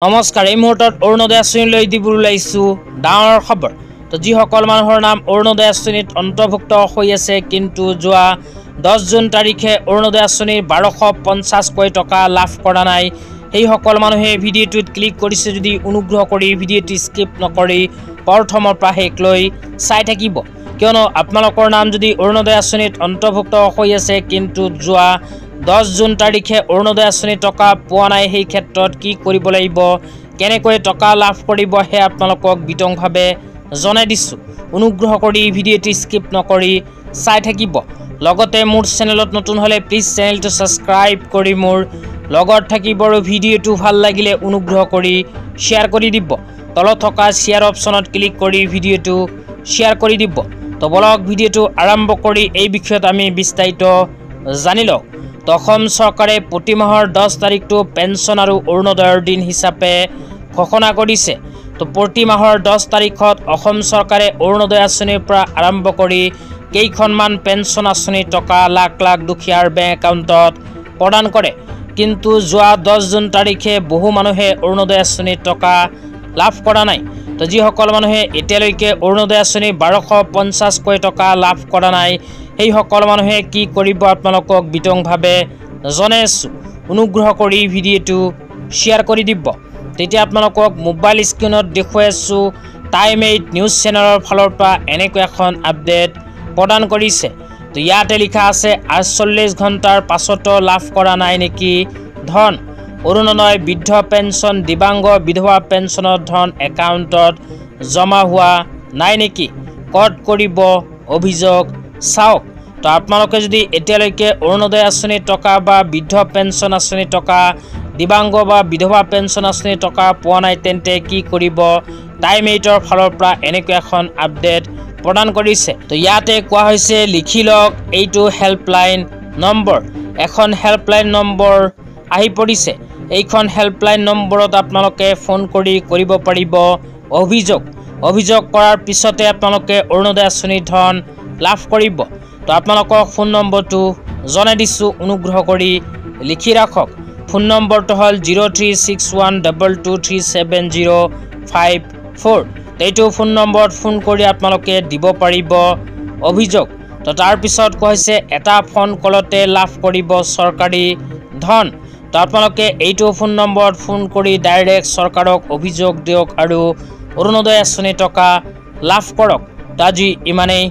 নমস্কাৰ এই মুহূৰ্তত অৰুণোদয় আঁচনিলৈ দিবলৈ ওলাইছো ডাঙৰ খবৰ। তো যিসকল মানুহৰ নাম অৰুণোদয় আঁচনিত অন্তৰ্ভুক্ত হৈ আছে কিন্তু যোৱা 10 জুন তাৰিখে অৰুণোদয় আঁচনিৰ 1250 টকা লাভ কৰা নাই, সেই সকল মানুহে ভিডিঅ'টোত ক্লিক কৰিছে যদি অনুগ্ৰহ কৰি ভিডিঅ'টো স্কিপ নকৰি প্ৰথমৰ পৰা শেষলৈ চাই থাকিব, কিয়নো আপোনালোকৰ নাম যদি অৰুণোদয় আঁচনিত অন্তৰ্ভুক্ত হৈ আছে কিন্তু যোৱা 10 জুন তাৰিখে অৰুণোদয় আঁচনি টকা পোৱা নাই, সেই ক্ষেত্ৰত কি কৰিব লাগিব, কেনেকৈ টকা লাভ কৰিব হে আপোনালোকক বিতংভাৱে জনাই দিছো। অনুগ্ৰহ কৰি ভিডিঅ'টো স্কিপ নকৰি চাই থাকিব। লগতে মোৰ চেনেলত নতুন হলে প্লিজ চেনেলটো সাবস্ক্ৰাইব কৰি মোৰ লগত থাকিব আৰু ভিডিঅ'টো ভাল লাগিলে অনুগ্ৰহ কৰি শ্বেয়াৰ কৰি দিব। তলত থকা শ্বেয়াৰ অপশ্যনত ক্লিক কৰি ভিডিঅ'টো শ্বেয়াৰ কৰি দিব। তো বলক ভিডিঅ'টো আৰম্ভ কৰি এই বিষয়ত আমি বিস্তাৰিত জানি লওঁ। অসম চৰকাৰে প্ৰতি মাহৰ 10 তাৰিখটো পেঞ্চন আৰু অৰুণোদয়ৰ দিন হিচাপে ঘোষণা কৰিছে। তো প্ৰতি মাহৰ 10 তাৰিখত অসম চৰকাৰে অৰুণোদয় আঁচনিৰ পৰা আৰম্ভ কৰি কেইখনমান পেঞ্চন আঁচনিৰ টকা লাখ লাখ দুখীয়াৰ বেংক একাউণ্টত প্ৰদান কৰে, কিন্তু যোৱা 10 জুন তাৰিখে বহু মানুহে অৰুণোদয় আঁচনিৰ টকা লাভ কৰা নাই। তো যিসকল মানুহে এতিয়ালৈকে অৰুণোদয় আঁচনি 1250 টকা লাভ কৰা নাই, সেই সকল মানুহে কি কৰিব আপোনালোকক বিতংভাৱে জনাই আছোঁ। অনুগ্ৰহ কৰি ভিডিঅ'টো শ্বেয়াৰ কৰি দিব। তেতিয়া আপোনালোকক মোবাইল স্ক্ৰীনত দেখুৱাই আছোঁ টাইম 8 নিউজ চেনেলৰ ফালৰ পৰা এনেকৈ এখন আপডেট প্ৰদান কৰিছে। তো ইয়াতে লিখা আছে 48 ঘণ্টাৰ পাছতো লাভ কৰা নাই নেকি ধন, অৰুণোদয় বৃদ্ধ পেঞ্চন দিব্যাংগ বিধৱা পেঞ্চনৰ ধন একাউণ্টত জমা হোৱা নাই নেকি, ক'ত কৰিব অভিযোগ চাওক। তো আপোনালোকে যদি এতিয়ালৈকে অৰুণোদয় আঁচনিৰ টকা বা বৃদ্ধ পেঞ্চন আঁচনিৰ টকা দিব্যাংগ বা বিধৱা পেঞ্চন আঁচনিৰ টকা পোৱা নাই তেন্তে কি কৰিব, টাইম 8ৰ ফালৰ পৰা এনেকৈ এখন আপডেট প্ৰদান কৰিছে। তো ইয়াতে কোৱা হৈছে লিখি লওক এইটো হেল্পলাইন নম্বৰ, এখন হেল্পলাইন নম্বৰ আহি পৰিছে। এইখন হেল্পলাইন নম্বৰত আপোনালোকে ফোন কৰি কৰিব পাৰিব অভিযোগ কৰাৰ পিছতে আপোনালোকে অৰুণোদয় আঁচনিৰ ধন লাভ কৰিব। তো আপোনালোকক ফোন নম্বৰটো জনাই দিছোঁ, অনুগ্ৰহ কৰি লিখি ৰাখক। ফোন নম্বৰটো হ'ল 0361223705 এইটো ফোন নম্বৰত ফোন কৰি আপোনালোকে দিব পাৰিব অভিযোগ। তো তাৰপিছত কোৱা হৈছে এটা ফোন কলতে লাভ কৰিব চৰকাৰী ধন। তো আপোনালোকে এইটো ফোন নম্বৰত ফোন কৰি ডাইৰেক্ট চৰকাৰক অভিযোগ দিয়ক আৰু অৰুণোদয় আঁচনি টকা লাভ কৰক। তো আজি ইমানেই।